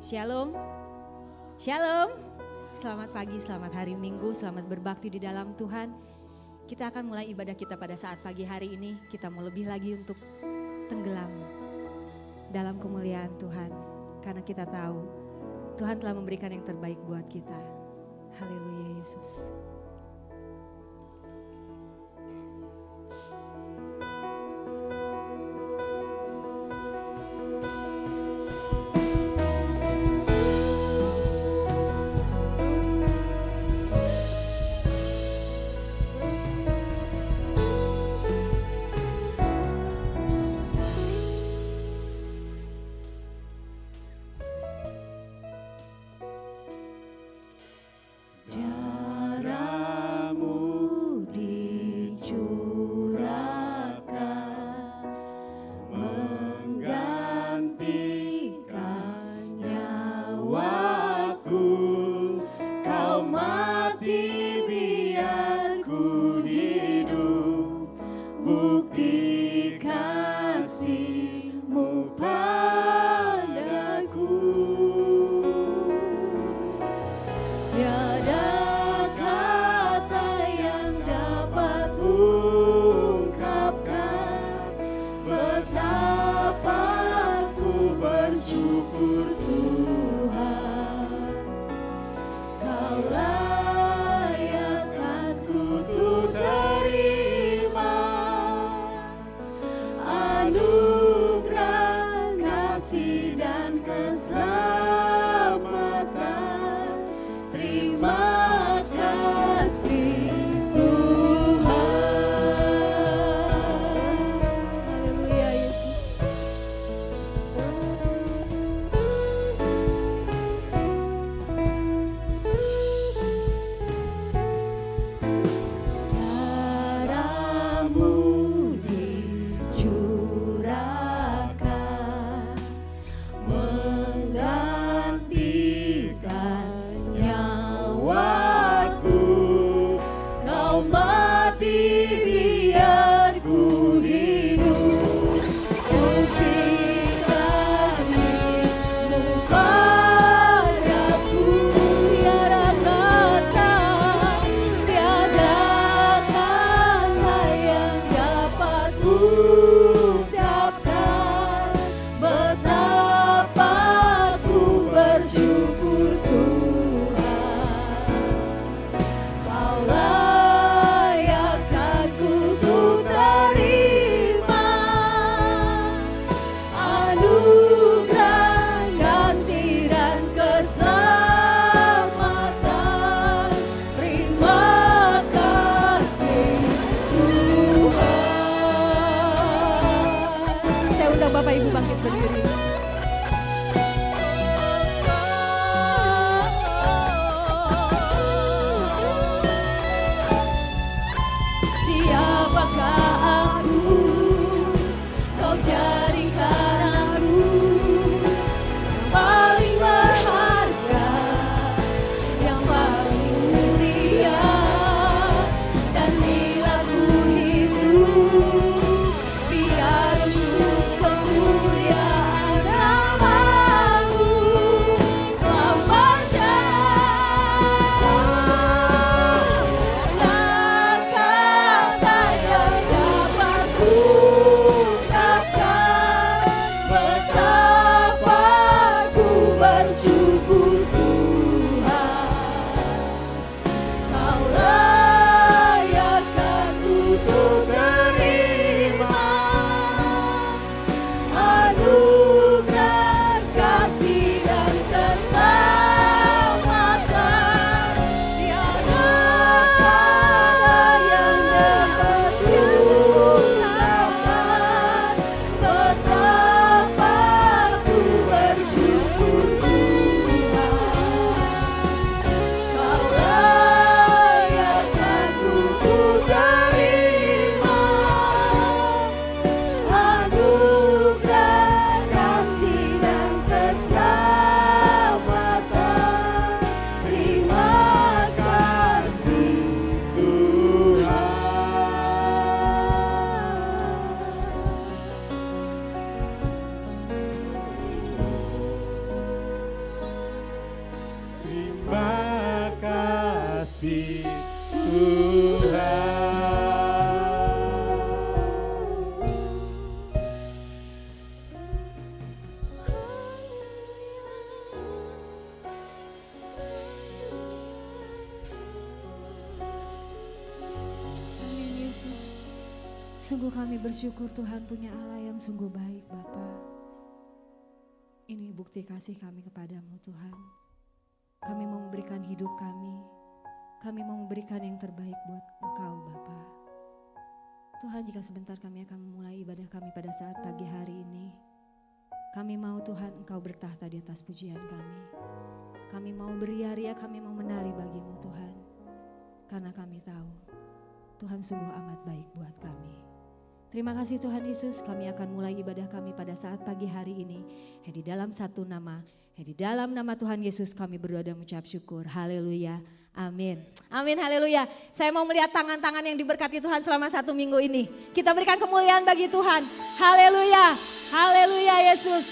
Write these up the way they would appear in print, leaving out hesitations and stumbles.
Shalom, Shalom. Selamat pagi, selamat hari Minggu, selamat berbakti di dalam Tuhan. Kita akan mulai ibadah kita pada saat pagi hari ini. Kita mau lebih lagi untuk tenggelam dalam kemuliaan Tuhan. Karena kita tahu Tuhan telah memberikan yang terbaik buat kita. Haleluya Yesus. Darah kasih Tuhan. Sungguh kami bersyukur Tuhan punya Allah yang sungguh baik Bapa. Ini bukti kasih kami kepadamu Tuhan. Kami mau memberikan hidup kami mau memberikan yang terbaik buat Engkau Bapa. Tuhan, jika sebentar kami akan memulai ibadah kami pada saat pagi hari ini, kami mau Tuhan Engkau bertahta di atas pujian kami. Kami mau beria-ria, kami mau menari bagimu Tuhan. Karena kami tahu Tuhan sungguh amat baik buat kami. Terima kasih Tuhan Yesus, kami akan mulai ibadah kami pada saat pagi hari ini. Di dalam satu nama, di dalam nama Tuhan Yesus kami berdoa dan mengucap syukur. Haleluya, amin. Amin, haleluya. Saya mau melihat tangan-tangan yang diberkati Tuhan selama 1 minggu ini. Kita berikan kemuliaan bagi Tuhan. Haleluya, haleluya Yesus.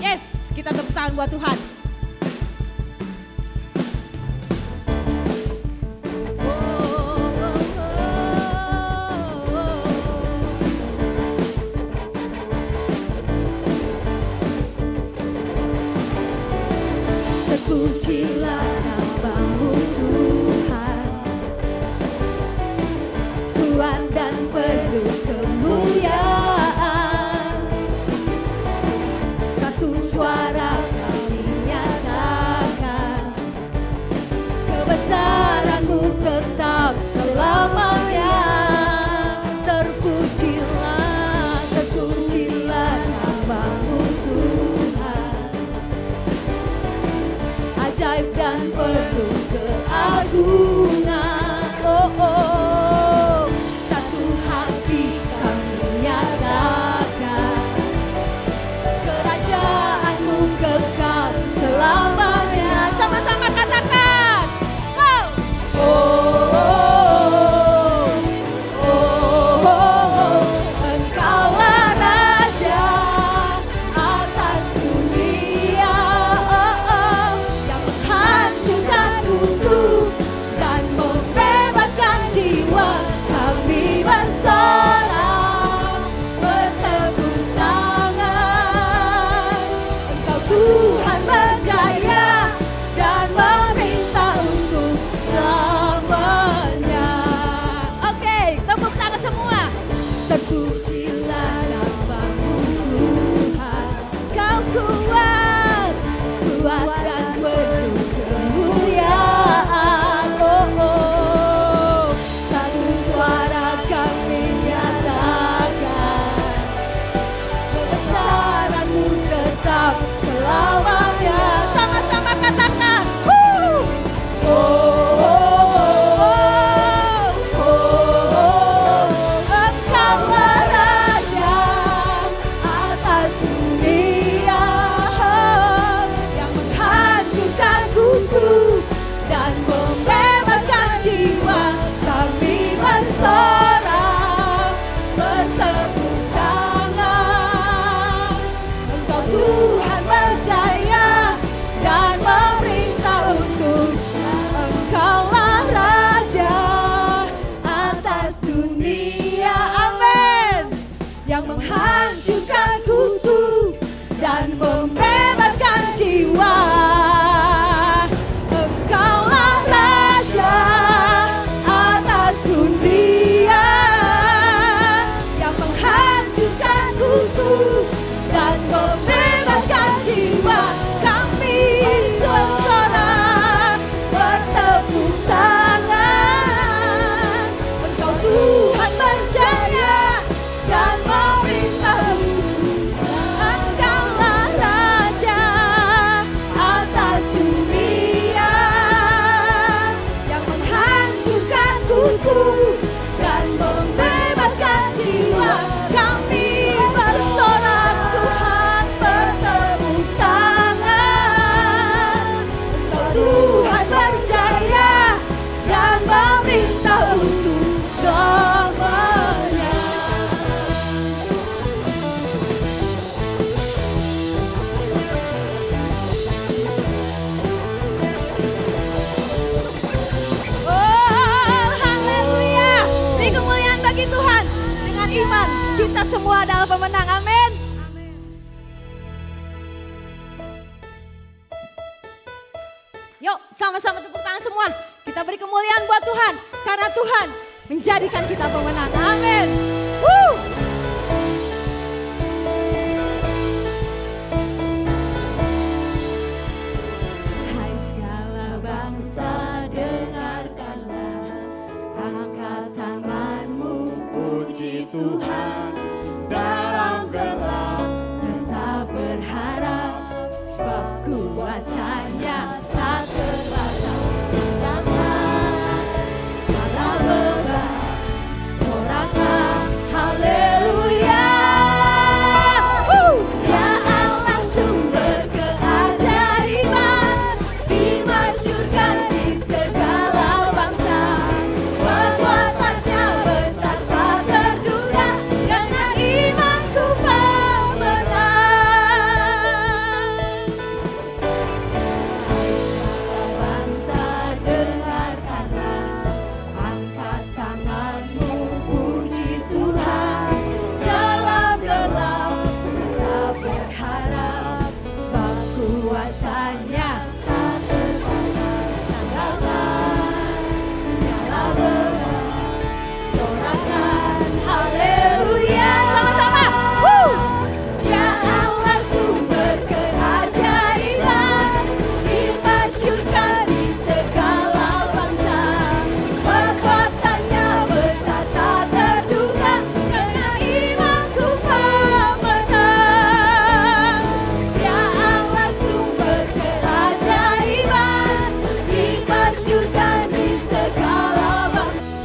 Yes, kita tepuk tangan buat Tuhan. Terpujilah namamu Tuhan, kuat dan penuh kemuliaan. Satu suara kami nyatakan, kebesaranmu tetap selamanya. Terpujilah, terpujilah namamu Tuhan, ajaib dan penuh keagungan. Oh, oh, satu hati kami nyatakan, kerajaanmu kekal selamanya. Sama-sama katakan, wow. Oh, oh, oh, oh, Engkaulah Raja atas dunia, yang menghancurkan kutub dan membebaskan jiwa. Kami bersorak, bertepuk tangan. Engkau Tuhan berjaya dan memerintah untuk selamanya. Oke, tepuk tangan semua. Terpujilah namamu Tuhan, Kau kuat, kuat dan penuh kemuliaan. Oh, oh, satu suara kami nyatakan, kebesaranmu tetap selamanya. Sama-sama katakan, oh, oh, oh, oh, Engkaulah Raja atas dunia, yang menghancurkan kutub dan membebaskan jiwa. Kami bersorak, bertepuk tangan. Engkau Tuhan berjaya dan memerintah untuk Engkaulah Raja atas dunia. Amin. Yang menghancurkan kutub dengan iman kita semua adalah pemenang. Amin. Yuk sama-sama tepuk tangan semua. Kita beri kemuliaan buat Tuhan. Karena Tuhan menjadikan kita pemenang. Amin. Hai segala bangsa, dengarkanlah. Angkat tanganmu, puji Tuhan. Dalam gelap tetap berharap, sebab kuasanya tak terbatas. Datang segala beban, soraklah haleluya. Ya Allah sumber keajaiban, dimasyhurkan di segala bangsa. Kekuatannya besar tak terduga, dengan imanku pemenang. Hai segala bangsa, dengarkanlah. Angkat tanganmu, puji Tuhan. Dalam gelap tetap berharap, sebab kuasanya tak terbatas. Tanggalkan segala beban, sorakan haleluya. Sama-sama. Ya Allah sumber keajaiban, dimasyhurkan di segala bangsa. Kekuatannya besar tak terduga, dengan imanku pemenang. Ya Allah sumber keajaiban, dimasyhurkan di segala bangsa.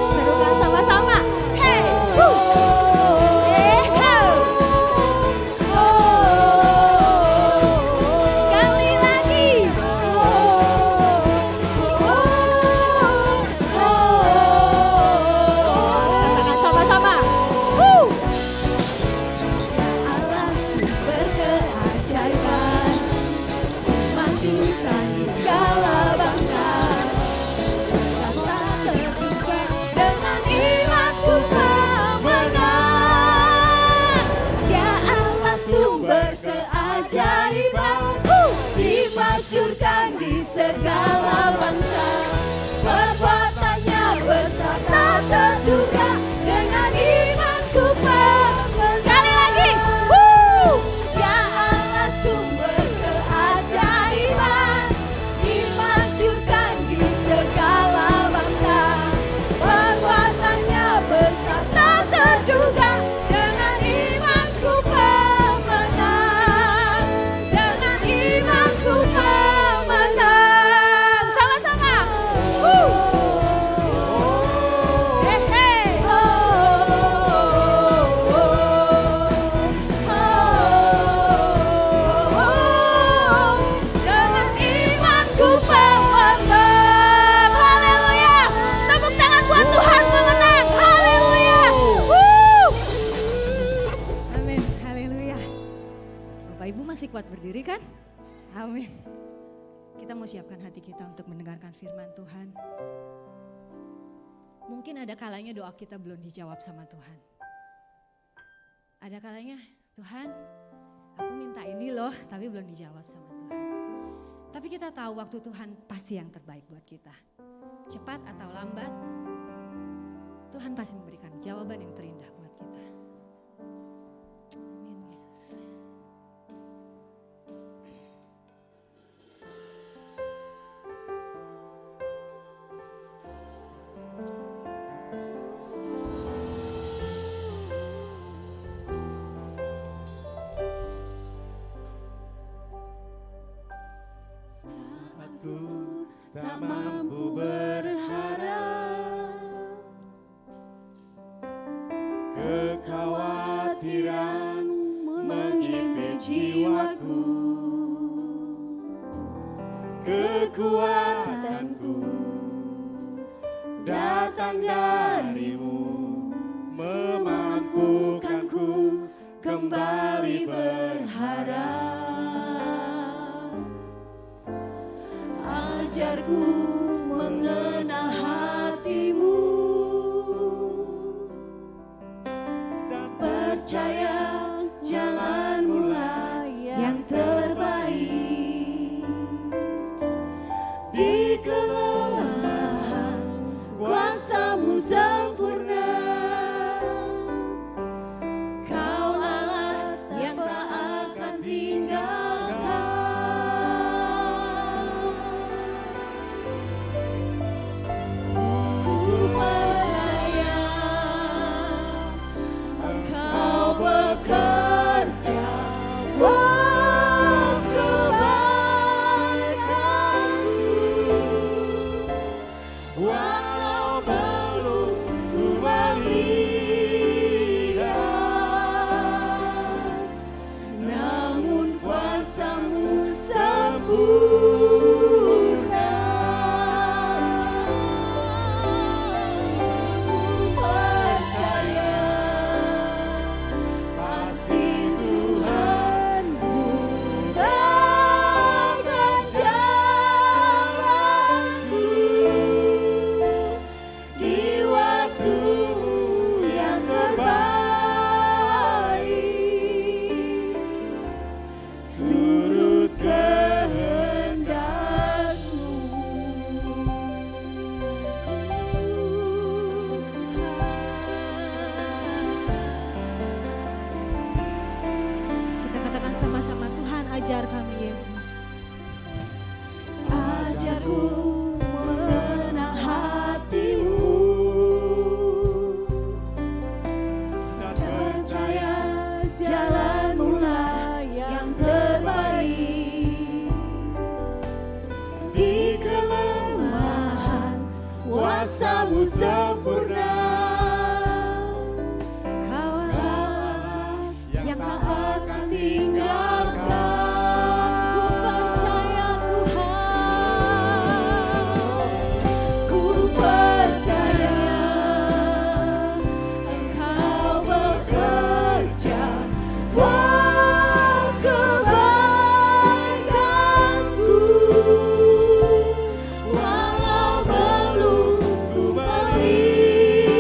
Serukan sama-sama. Hey, sekali lagi. Katakan sama-sama. Allah sumber keajaiban, dimasyhurkan di segala bangsa. Kata terbuka, dengan imanku pemenang. Ya Allah sumber keajaiban, dimasyhurkan di segala bangsa. Perbuatannya besar tak terduga, dengan imanku pemenang. Sekali lagi. Ya Allah sumber keajaiban, dimasyhurkan di segala bangsa. Perbuatannya besar tak terduga, dengan imanku pemenang. Dengan imanku pemenang. Sama-sama. Dengan imanku pemenang. Haleluya. Tepuk tangan buat Tuhan pemenang. Haleluya. Amin. Haleluya. Bapak Ibu masih kuat berdiri kan? Amin. Kita mau siapkan hati kita untuk mendengarkan firman Tuhan. Mungkin ada kalanya doa kita belum dijawab sama Tuhan. Ada kalanya, Tuhan, aku minta ini loh, tapi belum dijawab sama Tuhan. Tapi kita tahu waktu Tuhan pasti yang terbaik buat kita. Cepat atau lambat, Tuhan pasti memberikan jawaban yang terindah buat kita. Amin Yesus. kekhawatiran menghimpit jiwaku. Kekuatanku datang darimu, memampukanku kembali berharap. Ajarku mengenal hatimu dan percaya jalanmu lah yang terbaik. Di kelemahan kuasamu sempurna, Kau Allah yang tak akan tinggalkan. Ku percaya Engkau bekerja buat kebaikanku, walau belum ku melihat, namun kuasamu sempurna. Ku percaya pasti Tuhan mudahkan jalanku di waktumu yang terbaik, seturut kehendakmu. Kita katakan sama-sama, Tuhan ajar kami Yesus. Ajarku mengenal hatimu dan percaya jalanmu lah yang terbaik. Di kelemahan kuasamu sempurna, Kau Allah yang tak akan tinggalkan. Ku percaya Tuhan, ku percaya Engkau bekerja buat kebaikanku, walau belum ku melihat,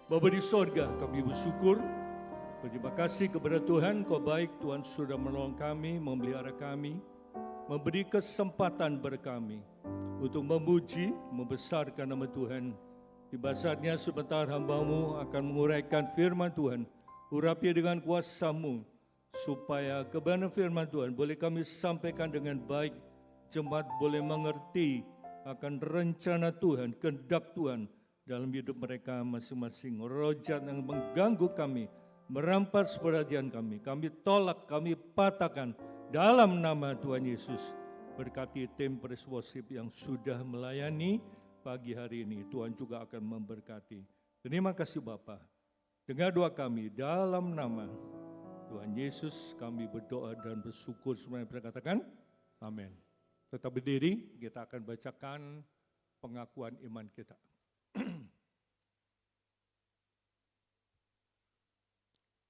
Bapa di sorga, kami bersyukur. Berterima kasih kepada Tuhan, Kau baik, Tuhan sudah menolong kami, memelihara kami, memberi kesempatan kepada kami untuk memuji, membesarkan nama Tuhan. Tiba saatnya sebentar hamba-Mu akan menguraikan firman Tuhan, urapi dengan kuasa-Mu, supaya kebenaran firman Tuhan boleh kami sampaikan dengan baik, jemaat boleh mengerti akan rencana Tuhan, kehendak Tuhan dalam hidup mereka masing-masing. Roh jahat yang mengganggu kami, merampas perhatian kami tolak, kami patahkan dalam nama Tuhan Yesus. Berkati tim praise worship yang sudah melayani pagi hari ini, Tuhan juga akan memberkati. Terima kasih Bapa. Dengar doa kami dalam nama Tuhan Yesus, kami berdoa dan bersyukur. Semuanya berkatakan amin. Tetap berdiri, kita akan bacakan pengakuan iman kita.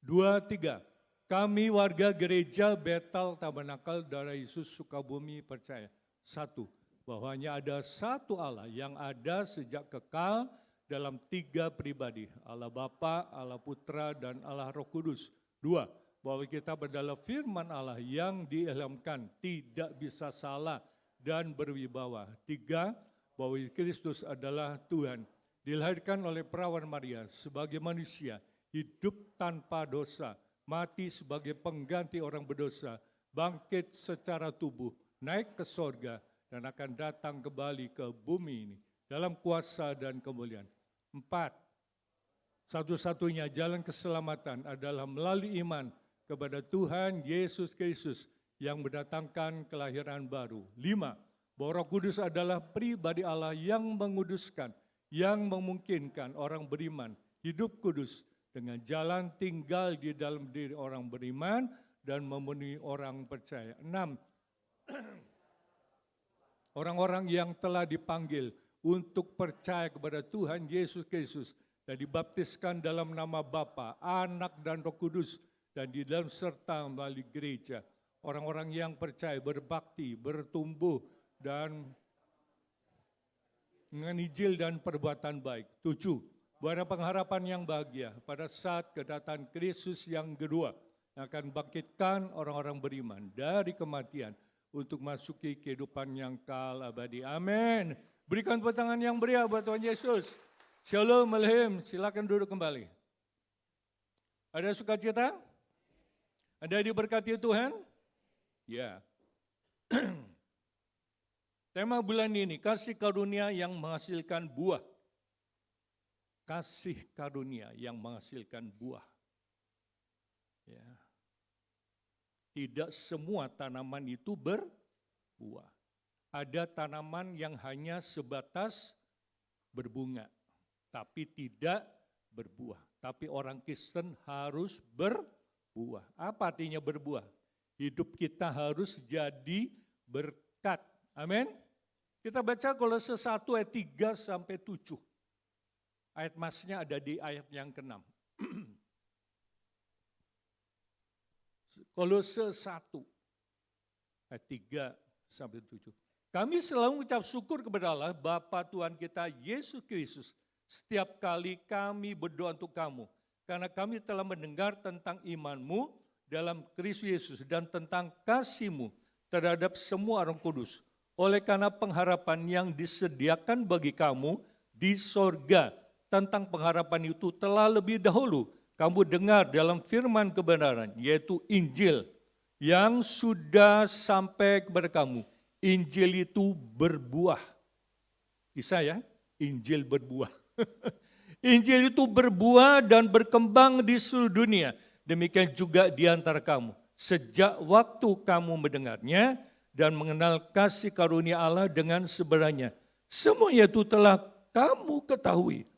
2, 3. Kami warga gereja Betel Tabernakel Darah Yesus Sukabumi percaya. 1. Bahwanya ada satu Allah yang ada sejak kekal dalam 3 pribadi. Allah Bapa, Allah Putra, dan Allah Roh Kudus. 2. Bahwa kita berdalam firman Allah yang diilhamkan, tidak bisa salah dan berwibawa. 3. Bahwa Kristus adalah Tuhan. Dilahirkan oleh perawan Maria sebagai manusia, hidup tanpa dosa, mati sebagai pengganti orang berdosa, bangkit secara tubuh, naik ke sorga, dan akan datang kembali ke bumi ini dalam kuasa dan kemuliaan. 4. Satu-satunya jalan keselamatan adalah melalui iman kepada Tuhan Yesus Kristus yang mendatangkan kelahiran baru. 5. Bahwa Roh Kudus adalah pribadi Allah yang menguduskan, yang memungkinkan orang beriman hidup kudus dengan jalan tinggal di dalam diri orang beriman dan memenuhi orang percaya. 6. Orang-orang yang telah dipanggil untuk percaya kepada Tuhan Yesus Kristus dan dibaptiskan dalam nama Bapa, Anak, dan Roh Kudus, dan di dalam serta melalui gereja. Orang-orang yang percaya, berbakti, bertumbuh, dan dengan Injil dan perbuatan baik. 7. Bahwa pengharapan yang bahagia pada saat kedatangan Kristus yang kedua yang akan bangkitkan orang-orang beriman dari kematian untuk masuki kehidupan yang kekal abadi. Amin. Berikan tepuk tangan yang meriah buat Tuhan Yesus. Shalom Alehim. Silakan duduk kembali. Ada sukacita? Ada diberkati Tuhan? Ya. Tema bulan ini, kasih karunia yang menghasilkan buah. Kasih karunia yang menghasilkan buah. Ya. Tidak semua tanaman itu berbuah. Ada tanaman yang hanya sebatas berbunga, tapi tidak berbuah. Tapi orang Kristen harus berbuah. Apa artinya berbuah? Hidup kita harus jadi berkat. Amin. Kita baca Kolose 1 ayat 3 sampai 7. Ayat masnya ada di ayat yang ke-6. Kolose 1 ayat 3 sampai 7. Kami selalu mengucap syukur kepada Allah Bapa Tuhan kita Yesus Kristus setiap kali kami berdoa untuk kamu, karena kami telah mendengar tentang iman-Mu dalam Kristus Yesus dan tentang kasih-Mu terhadap semua orang kudus. Oleh karena pengharapan yang disediakan bagi kamu di sorga, tentang pengharapan itu telah lebih dahulu kamu dengar dalam firman kebenaran, yaitu Injil yang sudah sampai kepada kamu. Injil itu berbuah. Bisa ya? Injil berbuah. Injil itu berbuah dan berkembang di seluruh dunia. Demikian juga di antara kamu. Sejak waktu kamu mendengarnya dan mengenal kasih karunia Allah dengan sebenarnya. Semuanya itu telah kamu ketahui.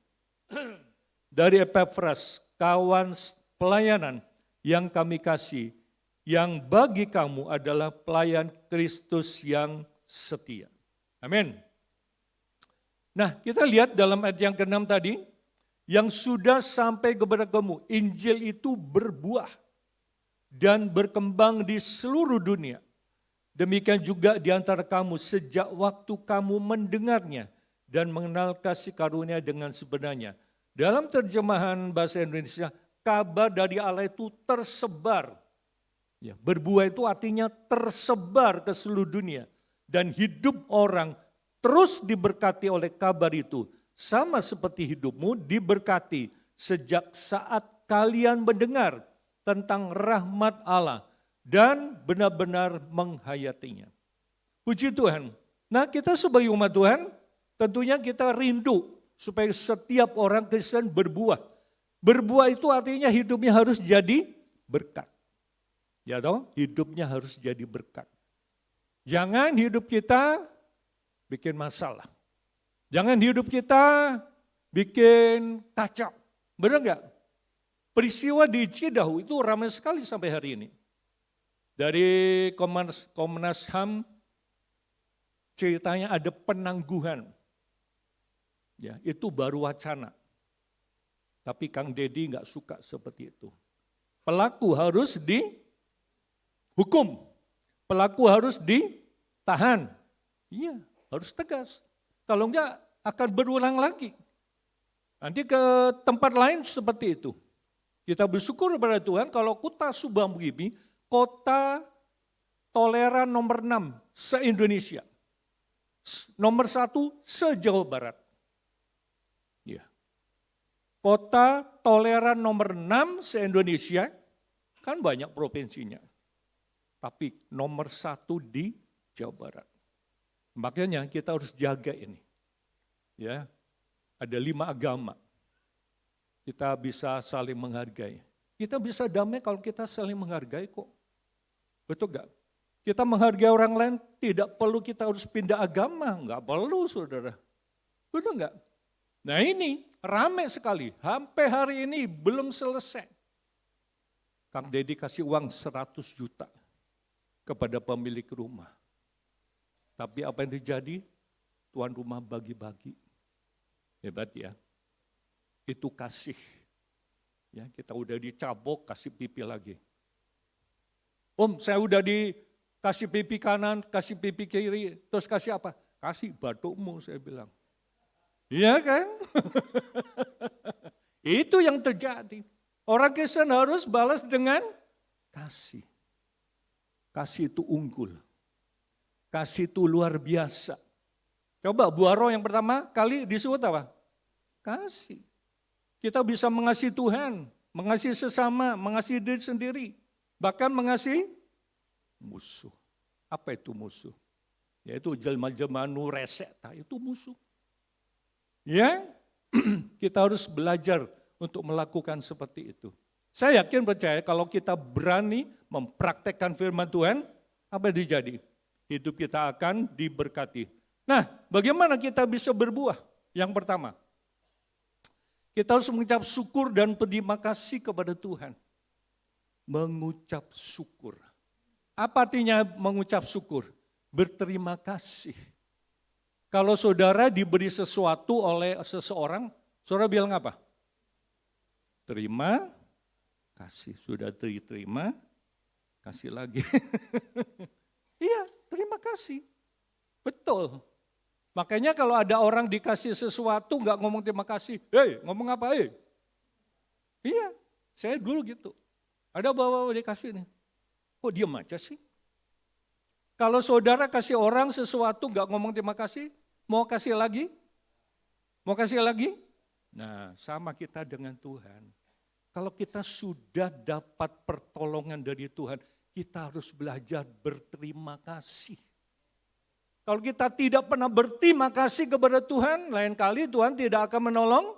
Dari Epafras, kawan pelayanan yang kami kasih, yang bagi kamu adalah pelayan Kristus yang setia. Amin. Nah, kita lihat dalam ayat yang ke-6 tadi, yang sudah sampai kepada kamu, Injil itu berbuah dan berkembang di seluruh dunia. Demikian juga di antara kamu sejak waktu kamu mendengarnya dan mengenal kasih karunia dengan sebenarnya. Dalam terjemahan bahasa Indonesia, kabar dari Allah itu tersebar. Ya, berbuah itu artinya tersebar ke seluruh dunia. Dan hidup orang terus diberkati oleh kabar itu. Sama seperti hidupmu diberkati sejak saat kalian mendengar tentang rahmat Allah dan benar-benar menghayatinya. Puji Tuhan. Nah, kita sebagai umat Tuhan tentunya kita rindu supaya setiap orang Kristen berbuah. Berbuah itu artinya hidupnya harus jadi berkat. Ya toh, hidupnya harus jadi berkat. Jangan hidup kita bikin masalah. Jangan hidup kita bikin kacau. Benar enggak? Peristiwa di Cidahu itu ramai sekali sampai hari ini. Dari Komnas HAM ceritanya ada penangguhan. Ya, itu baru wacana. Tapi Kang Dedi enggak suka seperti itu. Pelaku harus dihukum. Pelaku harus ditahan. Iya, harus tegas. Kalau enggak akan berulang lagi. Nanti ke tempat lain seperti itu. Kita bersyukur kepada Tuhan kalau kota Subang-Bugimi, kota toleran nomor 6 se-Indonesia. Nomor 1 se-Jawa Barat. Ya. Kota toleran nomor 6 se-Indonesia, kan banyak provinsinya. Tapi nomor 1 di Jawa Barat. Makanya kita harus jaga ini. Ya, ada 5 agama. Kita bisa saling menghargai. Kita bisa damai kalau kita saling menghargai kok. Betul gak? Kita menghargai orang lain tidak perlu kita harus pindah agama. Enggak perlu saudara. Betul gak? Nah ini ramai sekali. Sampai hari ini belum selesai. Kang Dedi kasih uang 100 juta kepada pemilik rumah. Tapi apa yang terjadi? Tuan rumah bagi-bagi. Hebat ya. Itu kasih. Ya, kita udah dicabok, kasih pipi lagi. Om, saya udah dikasih pipi kanan, kasih pipi kiri, terus kasih apa? Kasih batukmu, saya bilang. Iya kan? Itu yang terjadi. Orang Kristen harus balas dengan kasih. Kasih itu unggul. Kasih itu luar biasa. Coba buah roh yang pertama kali disebut apa? Kasih. Kita bisa mengasihi Tuhan, mengasihi sesama, mengasihi diri sendiri. Bahkan mengasihi musuh. Apa itu musuh? Yaitu jelma-jelma nu resek, itu musuh. Ya, kita harus belajar untuk melakukan seperti itu. Saya yakin percaya kalau kita berani mempraktekkan firman Tuhan, apa yang terjadi? Hidup kita akan diberkati. Nah, bagaimana kita bisa berbuah? Yang pertama, kita harus mengucap syukur dan berterima kasih kepada Tuhan. Mengucap syukur. Apa artinya mengucap syukur? Berterima kasih. Kalau saudara diberi sesuatu oleh seseorang, saudara bilang apa? Terima kasih. Sudah diterima, kasih lagi. Iya, terima kasih. Betul. Makanya kalau ada orang dikasih sesuatu nggak ngomong terima kasih. Hei, ngomong apa? Iya, saya dulu gitu. Ada bawa dikasih nih. Kok diam aja sih? Kalau saudara kasih orang sesuatu nggak ngomong terima kasih, mau kasih lagi? Mau kasih lagi? Nah, sama kita dengan Tuhan. Kalau kita sudah dapat pertolongan dari Tuhan, kita harus belajar berterima kasih. Kalau kita tidak pernah berterima kasih kepada Tuhan, lain kali Tuhan tidak akan menolong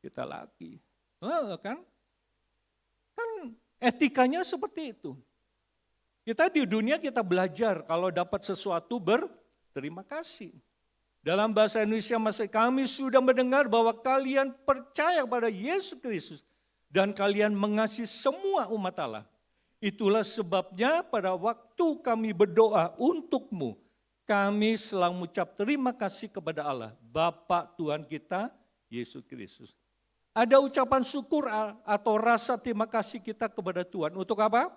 kita lagi. Kan etikanya seperti itu. Kita di dunia kita belajar kalau dapat sesuatu berterima kasih. Dalam bahasa Indonesia masih kami sudah mendengar bahwa kalian percaya pada Yesus Kristus dan kalian mengasihi semua umat Allah. Itulah sebabnya pada waktu kami berdoa untukmu, kami selalu mengucap terima kasih kepada Allah, Bapa Tuhan kita, Yesus Kristus. Ada ucapan syukur atau rasa terima kasih kita kepada Tuhan. Untuk apa?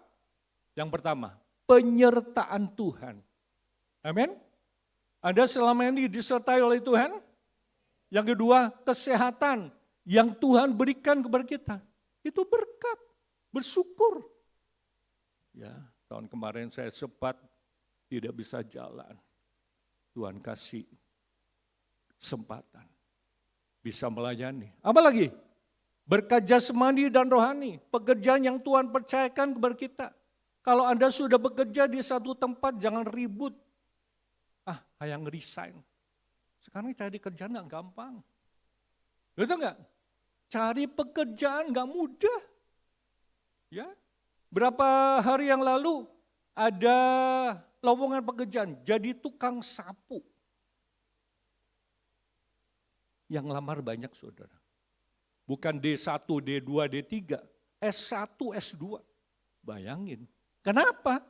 Yang pertama, penyertaan Tuhan. Amin. Anda selama ini disertai oleh Tuhan. Yang kedua, kesehatan. yang Tuhan berikan kepada kita, itu berkat, bersyukur. Ya, tahun kemarin saya sempat tidak bisa jalan. Tuhan kasih kesempatan, bisa melayani. Apa lagi? Berkat jasmani dan rohani, pekerjaan yang Tuhan percayakan kepada kita. Kalau Anda sudah bekerja di satu tempat, jangan ribut. Yang resign. Sekarang cari kerjaan gak gampang. Betul gak? Cari pekerjaan gak mudah. Ya, berapa hari yang lalu ada lowongan pekerjaan, jadi tukang sapu. Yang lamar banyak saudara. Bukan D1, D2, D3, S1, S2. Bayangin. Kenapa?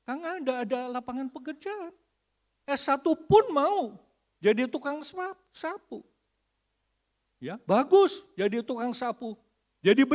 Karena ada lapangan pekerjaan. S1 pun mau jadi tukang sapu. Ya, bagus jadi tukang sapu. Jadi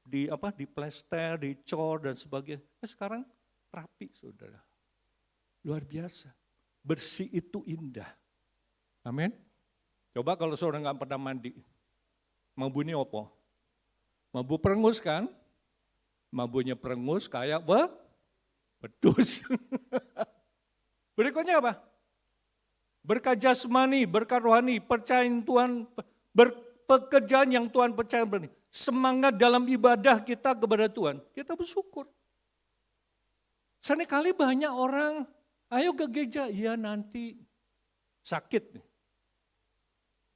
di plester, dicor dan sebagainya. Sekarang rapi saudara. Luar biasa. Bersih itu indah. Amin. Coba kalau saudara nggak pernah mandi. Mambu ini apa? Mambu perengus kan? Mambunya perengus kayak bedus. Berikutnya apa? Berkat jasmani, berkat rohani, percayaan Tuhan, pekerjaan yang Tuhan percayakan. Semangat dalam ibadah kita kepada Tuhan. Kita bersyukur. Seringkali banyak orang, ayo ke gereja, iya nanti sakit nih.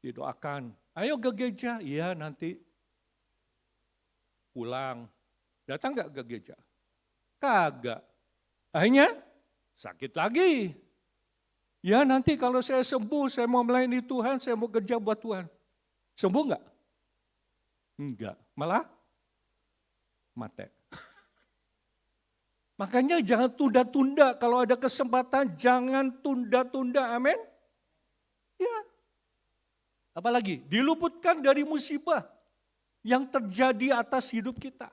Didoakan, ayo ke gereja, iya nanti pulang. Datang gak ke gereja? Kagak. Akhirnya sakit lagi. Ya nanti kalau saya sembuh, saya mau melayani Tuhan, saya mau kerja buat Tuhan. Sembuh gak? Enggak, malah mati. Makanya jangan tunda-tunda, kalau ada kesempatan jangan tunda-tunda, amin. Ya. Apalagi diluputkan dari musibah yang terjadi atas hidup kita.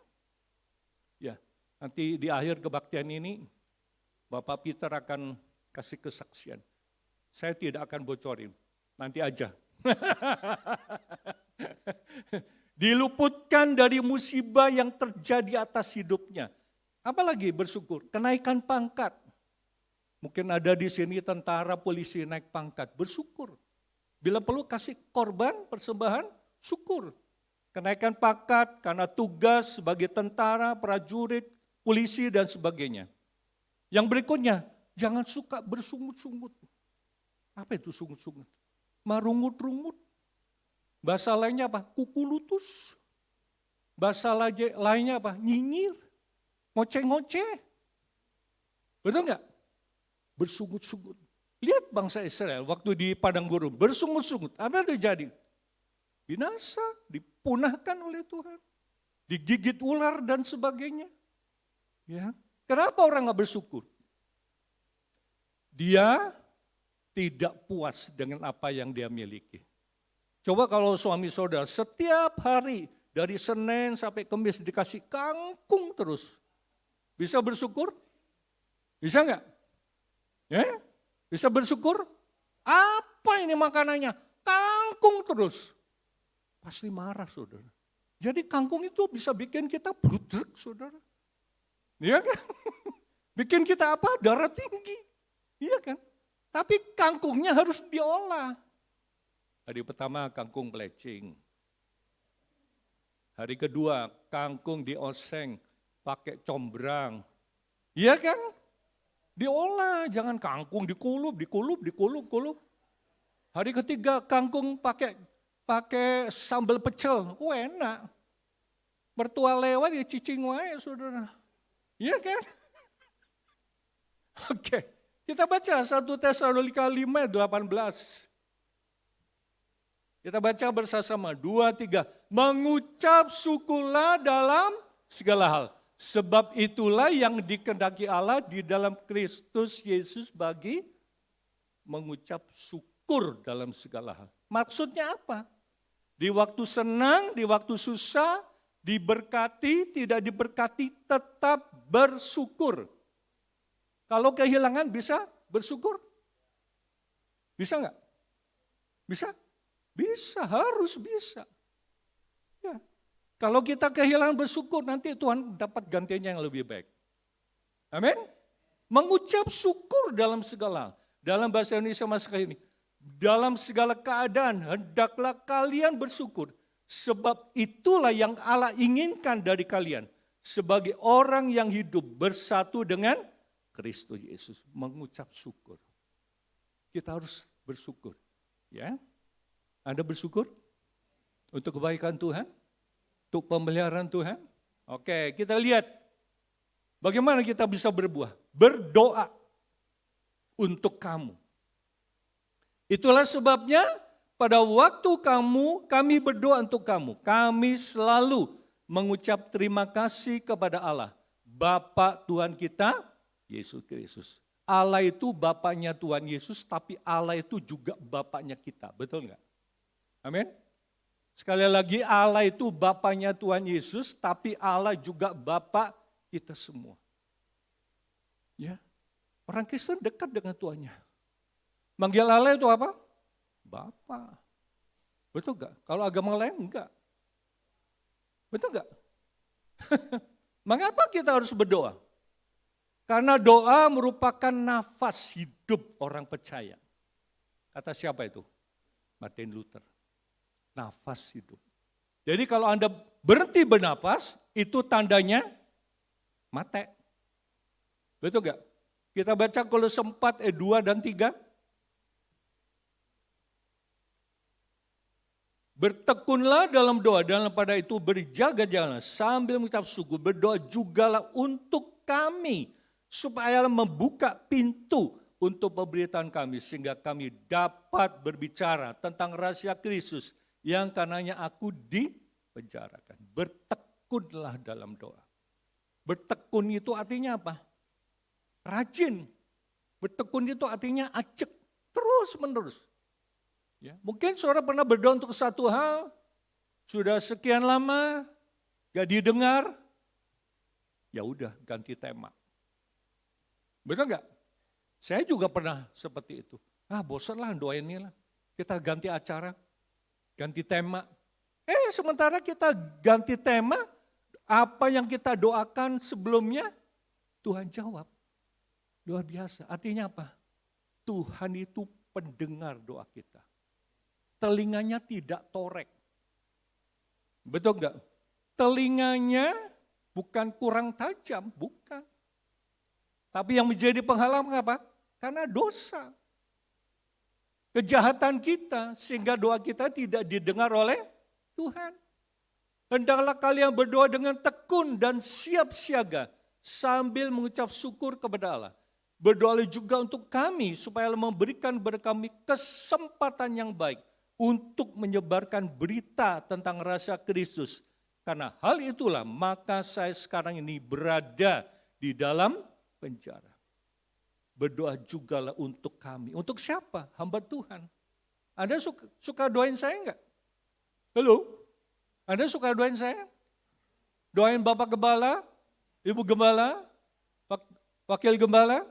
Ya, nanti di akhir kebaktian ini Bapak Peter akan kasih kesaksian. Saya tidak akan bocorin, nanti aja. Diluputkan dari musibah yang terjadi atas hidupnya. Apalagi bersyukur, kenaikan pangkat. Mungkin ada di sini tentara, polisi naik pangkat, bersyukur. Bila perlu kasih korban, persembahan, syukur. Kenaikan pangkat karena tugas sebagai tentara, prajurit, polisi dan sebagainya. Yang berikutnya, jangan suka bersungut-sungut. Apa itu sungut-sungut? Marungut-rungut. Bahasa lainnya apa? Kukulutus. Bahasa lainnya apa? Nyinyir. Ngoceh-ngoceh. Betul enggak? Bersungut-sungut. Lihat bangsa Israel waktu di padang gurun. Bersungut-sungut. Apa yang terjadi? Binasa. Dipunahkan oleh Tuhan. Digigit ular dan sebagainya. Ya. Kenapa orang enggak bersyukur? Dia tidak puas dengan apa yang dia miliki. Coba kalau suami saudara setiap hari dari Senin sampai Kamis dikasih kangkung terus. Bisa bersyukur? Bisa enggak? Ya? Bisa bersyukur? Apa ini makanannya? Kangkung terus. Pasti marah saudara. Jadi kangkung itu bisa bikin kita brudrek saudara. Iya kan? Bikin kita apa? Darah tinggi. Iya kan? Tapi kangkungnya harus diolah. Hari pertama kangkung belecing. Hari kedua kangkung dioseng pakai combrang. Iya kan? Diolah, jangan kangkung dikulub. Hari ketiga kangkung pakai sambal pecel. Enak. Mertua lewat ya cicing wae saudara. Iya kan? Oke, kita baca 1 Tesalonika 5:18. Kita baca bersama-sama, 2, 3. Mengucap syukurlah dalam segala hal. Sebab itulah yang dikehendaki Allah di dalam Kristus Yesus bagi mengucap syukur dalam segala hal. Maksudnya apa? Di waktu senang, di waktu susah, diberkati, tidak diberkati, tetap bersyukur. Kalau kehilangan bisa bersyukur? Bisa nggak? Bisa? Bisa, harus bisa. Ya. Kalau kita kehilangan bersyukur, nanti Tuhan dapat gantinya yang lebih baik. Amin? Mengucap syukur dalam segala. Dalam bahasa Indonesia masa ini. Dalam segala keadaan, hendaklah kalian bersyukur. Sebab itulah yang Allah inginkan dari kalian. Sebagai orang yang hidup bersatu dengan Kristus Yesus. Mengucap syukur. Kita harus bersyukur. Ya, Anda bersyukur untuk kebaikan Tuhan? Untuk pemeliharaan Tuhan? Oke, kita lihat bagaimana kita bisa berbuah. Berdoa untuk kamu. Itulah sebabnya pada waktu kami berdoa untuk kamu, kami selalu mengucap terima kasih kepada Allah, Bapa Tuhan kita, Yesus Kristus. Allah itu Bapaknya Tuhan Yesus, tapi Allah itu juga Bapaknya kita, betul nggak? Amin. Sekali lagi, Allah itu Bapaknya Tuhan Yesus, tapi Allah juga Bapa kita semua. Ya, orang Kristen dekat dengan Tuhannya. Manggil Allah itu apa? Bapa. Betul nggak? Kalau agama lain enggak. Betul nggak? Mengapa kita harus berdoa? Karena doa merupakan nafas hidup orang percaya. Kata siapa itu? Martin Luther. Nafas hidup. Jadi kalau Anda berhenti bernafas, itu tandanya mati. Betul gak? Kita baca Kolose 4 ayat 2 dan 3. Bertekunlah dalam doa, dalam pada itu berjaga-jagalah sambil mengucap syukur. Berdoa jugalah untuk kami, supaya Allah membuka pintu untuk pemberitaan kami, sehingga kami dapat berbicara tentang rahasia Kristus, yang karenanya aku dipenjarakan. Bertekunlah dalam doa. Bertekun itu artinya apa? Rajin. Bertekun itu artinya ajak terus menerus. Ya, mungkin saudara pernah berdoa untuk satu hal, sudah sekian lama gak didengar, ya udah ganti tema. Betul gak? Saya juga pernah seperti itu. Bosan lah doain ini lah. Kita ganti acara. Ganti tema. Sementara kita ganti tema, apa yang kita doakan sebelumnya, Tuhan jawab. Luar biasa. Artinya apa? Tuhan itu pendengar doa kita. Telinganya tidak torek. Betul enggak? Telinganya bukan kurang tajam, bukan. Tapi yang menjadi penghalang apa? Karena dosa. Kejahatan kita, sehingga doa kita tidak didengar oleh Tuhan. Hendaklah kalian berdoa dengan tekun dan siap siaga, sambil mengucap syukur kepada Allah. Berdoalah juga untuk kami, supaya Allah memberikan kepada kami kesempatan yang baik, untuk menyebarkan berita tentang rahasia Kristus. Karena hal itulah, maka saya sekarang ini berada di dalam penjara. Berdoa jugalah untuk kami. Untuk siapa? Hamba Tuhan. Anda suka doain saya enggak? Halo? Anda suka doain saya? Doain Bapak Gembala, Ibu Gembala, Wakil Gembala,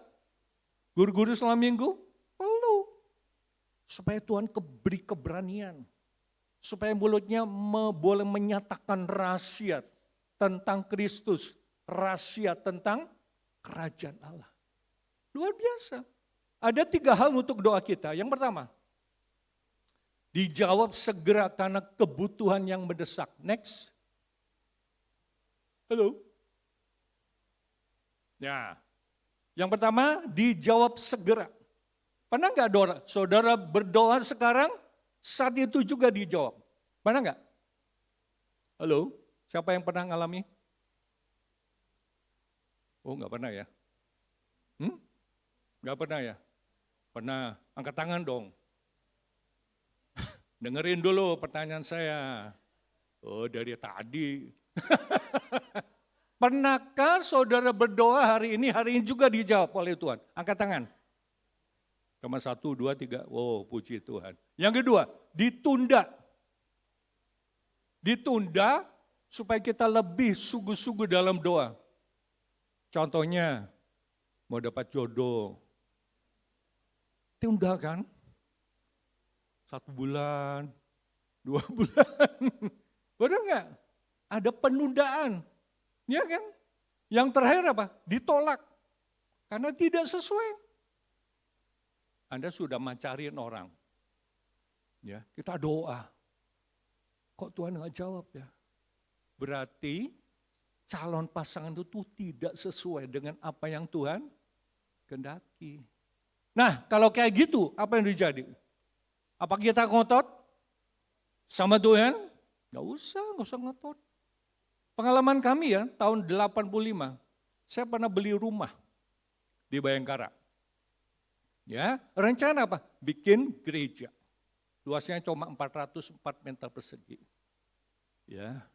guru-guru selama minggu? Perlu. Supaya Tuhan beri keberanian. Supaya mulutnya boleh menyatakan rahasia tentang Kristus. Rahasia tentang kerajaan Allah. Luar biasa. Ada 3 hal untuk doa kita. Yang pertama, dijawab segera karena kebutuhan yang mendesak. Next. Halo. Ya. Yang pertama, dijawab segera. Pernah nggak saudara berdoa sekarang, saat itu juga dijawab? Pernah nggak? Halo, siapa yang pernah ngalami? Oh, nggak pernah ya? Nggak pernah ya? Pernah, angkat tangan dong. Dengerin dulu pertanyaan saya. Oh, dari tadi. Pernahkah saudara berdoa hari ini juga dijawab oleh Tuhan? Angkat tangan. Cuma 1, 2, 3. Wow, puji Tuhan. Yang kedua, ditunda. Ditunda supaya kita lebih sungguh-sungguh dalam doa. Contohnya, mau dapat jodoh. Tunda kan? 1 bulan, 2 bulan. Benar enggak? Ada penundaan. Ya kan? Yang terakhir apa? Ditolak. Karena tidak sesuai. Anda sudah mencariin orang. Ya, kita doa. Kok Tuhan enggak jawab ya? Berarti calon pasangan itu tidak sesuai dengan apa yang Tuhan kehendaki. Nah, kalau kayak gitu, apa yang terjadi? Apa kita ngotot sama Tuhan? Enggak usah ngotot. Pengalaman kami ya, tahun 85, saya pernah beli rumah di Bayangkara. Ya, rencana apa? Bikin gereja. Luasnya cuma 404 meter persegi. Ya.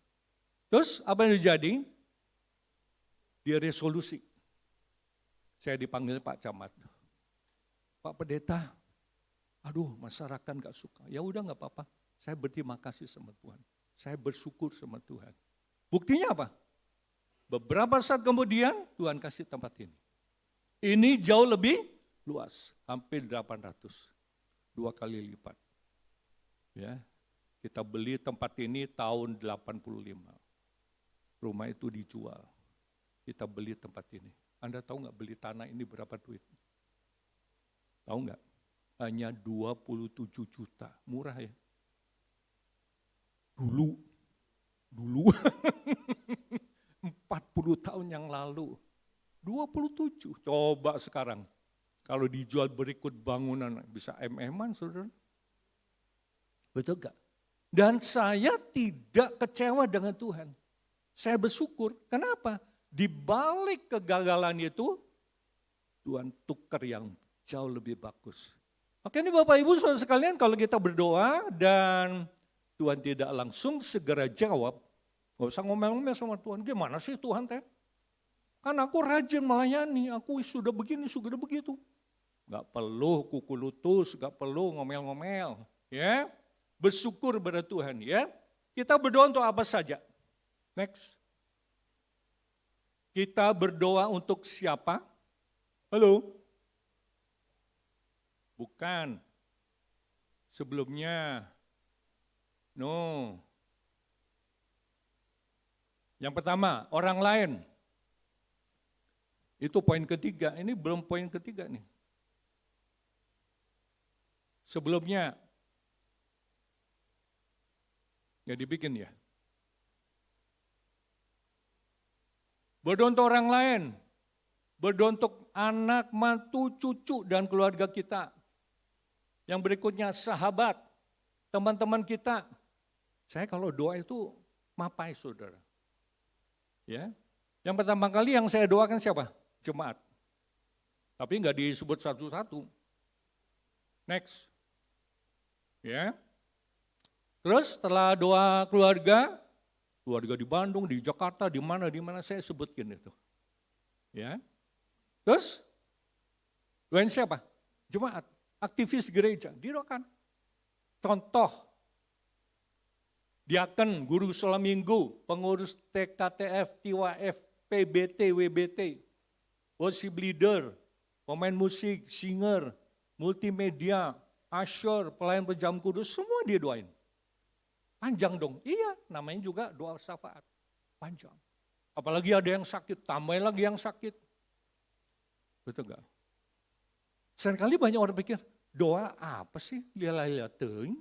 Terus apa yang terjadi? Dia resolusi. Saya dipanggil Pak Camat. Pak Pendeta, aduh masyarakat gak suka. Ya udah gak apa-apa, saya berterima kasih sama Tuhan. Saya bersyukur sama Tuhan. Buktinya apa? Beberapa saat kemudian Tuhan kasih tempat ini. Ini jauh lebih luas, hampir 800. 2 kali lipat. Ya, kita beli tempat ini tahun 85. Rumah itu dijual. Kita beli tempat ini. Anda tahu nggak beli tanah ini berapa duit? Tahu nggak? Hanya 27 juta, murah ya. Dulu 40 tahun yang lalu, 27. Coba sekarang, kalau dijual berikut bangunan bisa MM-an saudara. Betul gak? Dan saya tidak kecewa dengan Tuhan. Saya bersyukur, kenapa? Di balik kegagalan itu, Tuhan tukar yang jauh lebih bagus. Oke ini Bapak Ibu saudara sekalian, kalau kita berdoa dan Tuhan tidak langsung segera jawab, gak usah ngomel-ngomel sama Tuhan, gimana sih Tuhan teh? Kan aku rajin melayani, aku sudah begini, sudah begitu. Gak perlu kuku lutus, gak perlu ngomel-ngomel. Ya, bersyukur pada Tuhan ya. Kita berdoa untuk apa saja? Next. Kita berdoa untuk siapa? Halo? Bukan. Sebelumnya. No. Yang pertama, orang lain. Itu poin ketiga, ini belum poin ketiga nih. Sebelumnya, ya dibikin ya. Berdoa untuk orang lain, berdoa untuk anak, mantu, cucu, dan keluarga kita. Yang berikutnya sahabat, teman-teman kita. Saya kalau doa itu mapai saudara. Ya, yang pertama kali yang saya doakan siapa? Jemaat. Tapi enggak disebut satu-satu. Next. Ya. Terus setelah doa keluarga di Bandung, di Jakarta, di mana saya sebutkan itu. Ya. Terus doain siapa? Jemaat, aktivis gereja, didoakan. Contoh, diaken, guru sekolah minggu, pengurus TKTF, TWF, PBT, WBT, worship leader, pemain musik, singer, multimedia, usher, pelayan pejam kudus, semua dia doain. Panjang dong, iya namanya juga doa syafaat, panjang. Apalagi ada yang sakit, tambah lagi yang sakit. Betul gak? Seringkali banyak orang pikir, doa apa sih? Lihat teuing.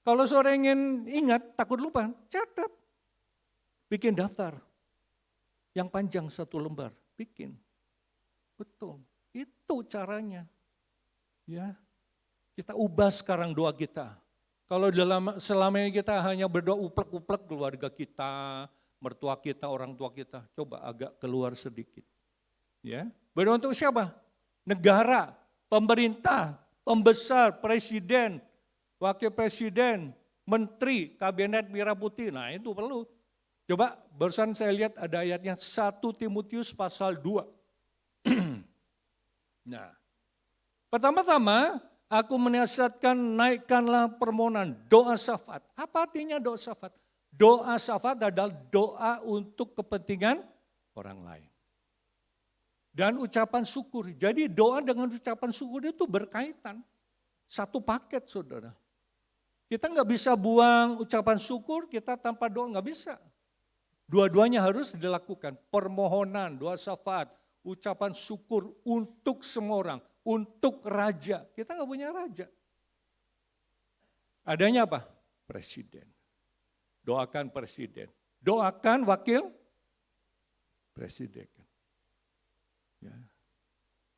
Kalau saudara ingin ingat, takut lupa, catat. Bikin daftar. Yang panjang 1 lembar, bikin. Betul, itu caranya. Ya, kita ubah sekarang doa kita. Kalau selama ini kita hanya berdoa uplek-uplek keluarga kita, mertua kita, orang tua kita, coba agak keluar sedikit. Ya, berdoa untuk siapa? Negara, pemerintah, pembesar, presiden, wakil presiden, menteri, kabinet merah putih, nah itu perlu. Coba barusan saya lihat ada ayatnya 1 Timotius pasal 2. Nah, pertama-tama aku menasihatkan naikkanlah permohonan doa syafaat. Apa artinya doa syafaat? Doa syafaat adalah doa untuk kepentingan orang lain. Dan ucapan syukur. Jadi doa dengan ucapan syukur itu berkaitan. Satu paket, saudara. Kita nggak bisa buang ucapan syukur, kita tanpa doa nggak bisa. Dua-duanya harus dilakukan. Permohonan, doa syafaat, ucapan syukur untuk semua orang, untuk raja. Kita nggak punya raja. Adanya apa? Presiden. Doakan presiden. Doakan wakil presiden. Ya.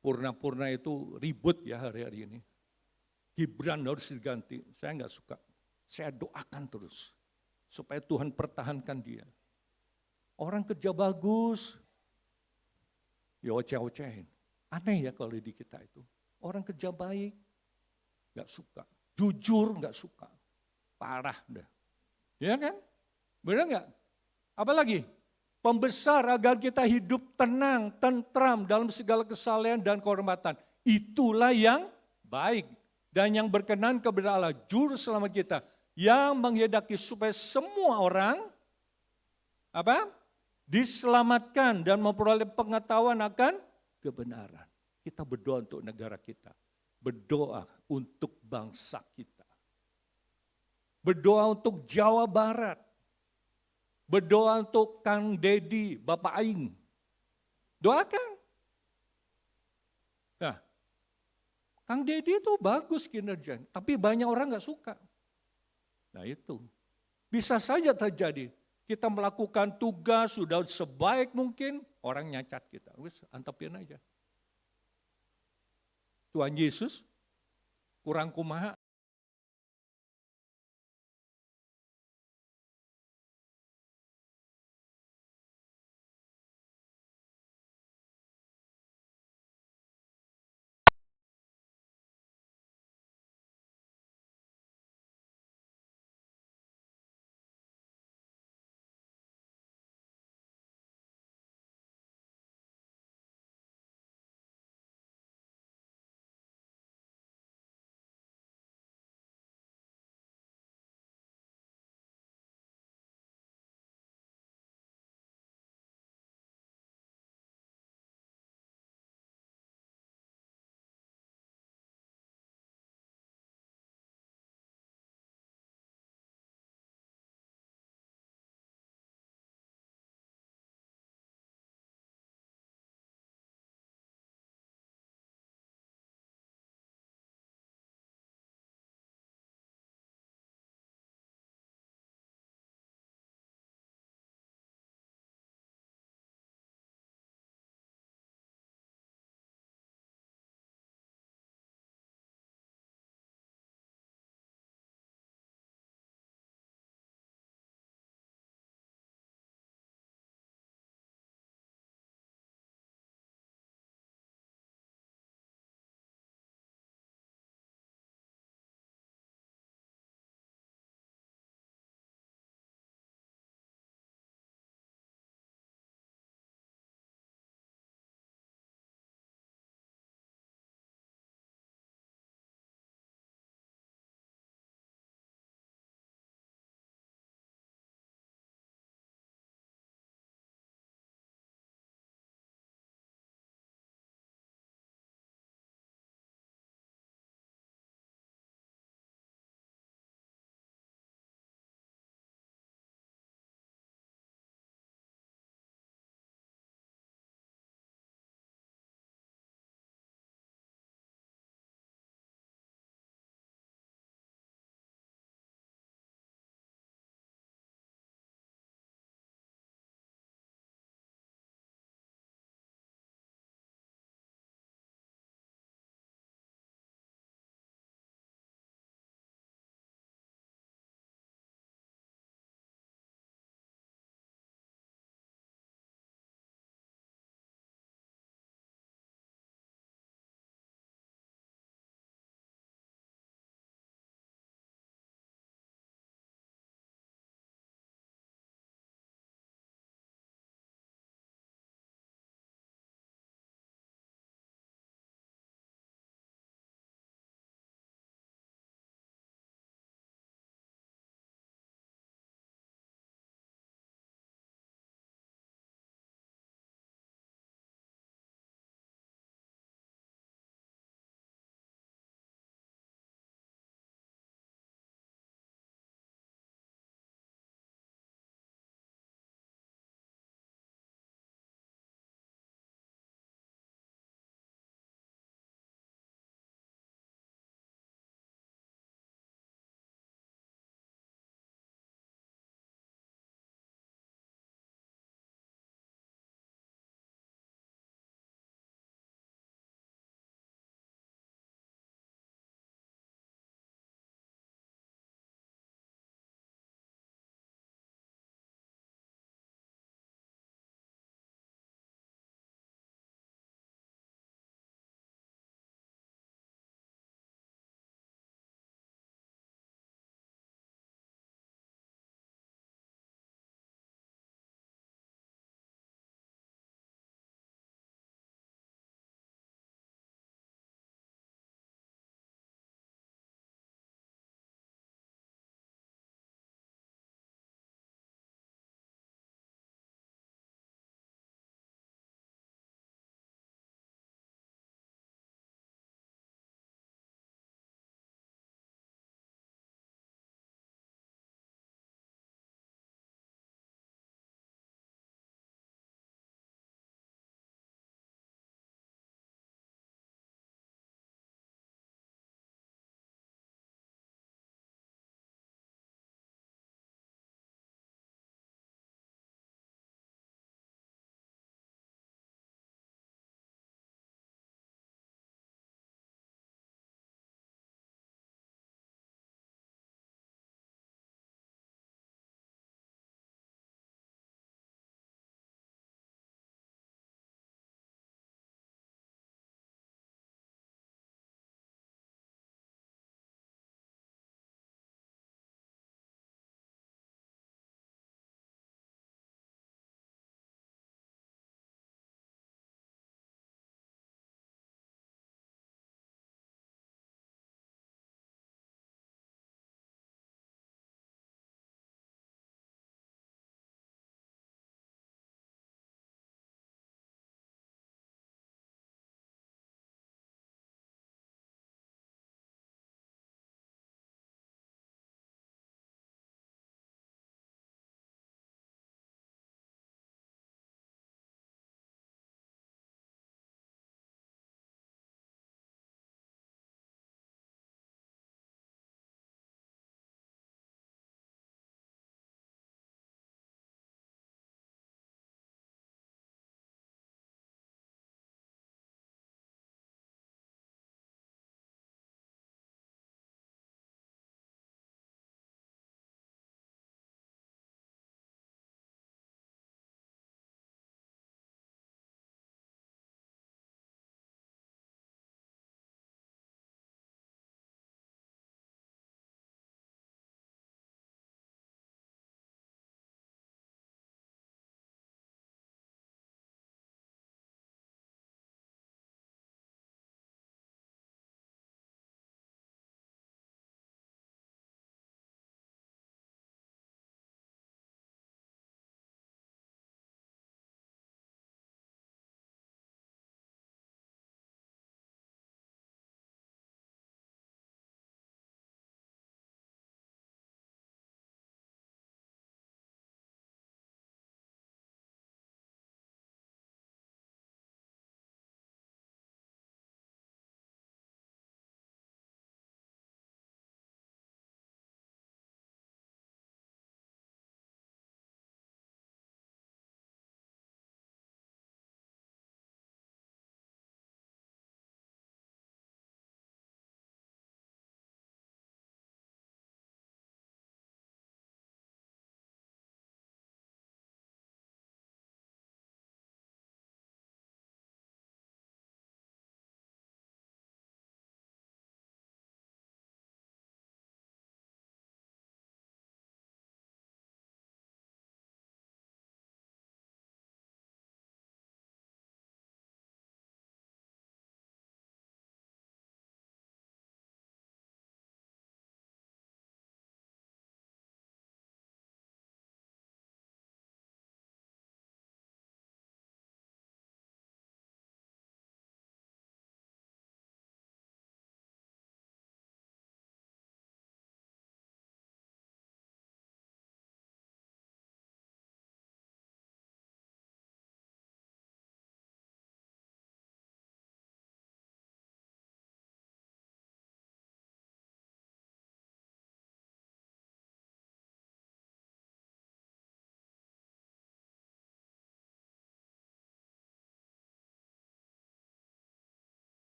Purna-purna itu ribut ya hari-hari ini. Gibran harus diganti. Saya nggak suka. Saya doakan terus. Supaya Tuhan pertahankan dia. Orang kerja bagus, ya oceh-ocehin. Aneh ya kalau di kita itu. Orang kerja baik, gak suka. Jujur gak suka. Parah dah. Ya kan? Benar gak? Apalagi? Pembesar agar kita hidup tenang, tentram dalam segala kesalehan dan kehormatan. Itulah yang baik. Dan yang berkenan kepada Allah, Juru Selamat kita. Yang menghendaki supaya semua orang, apa? Diselamatkan dan memperoleh pengetahuan akan kebenaran. Kita berdoa untuk negara kita. Berdoa untuk bangsa kita. Berdoa untuk Jawa Barat. Berdoa untuk Kang Dedi, Bapak Aing. Doakan. Nah, Kang Dedi itu bagus kinerjanya, tapi banyak orang gak suka. Nah itu, bisa saja terjadi. Kita melakukan tugas sudah sebaik mungkin, orang nyacat kita. Wis, antepin aja. Tuhan Yesus kurang kumaha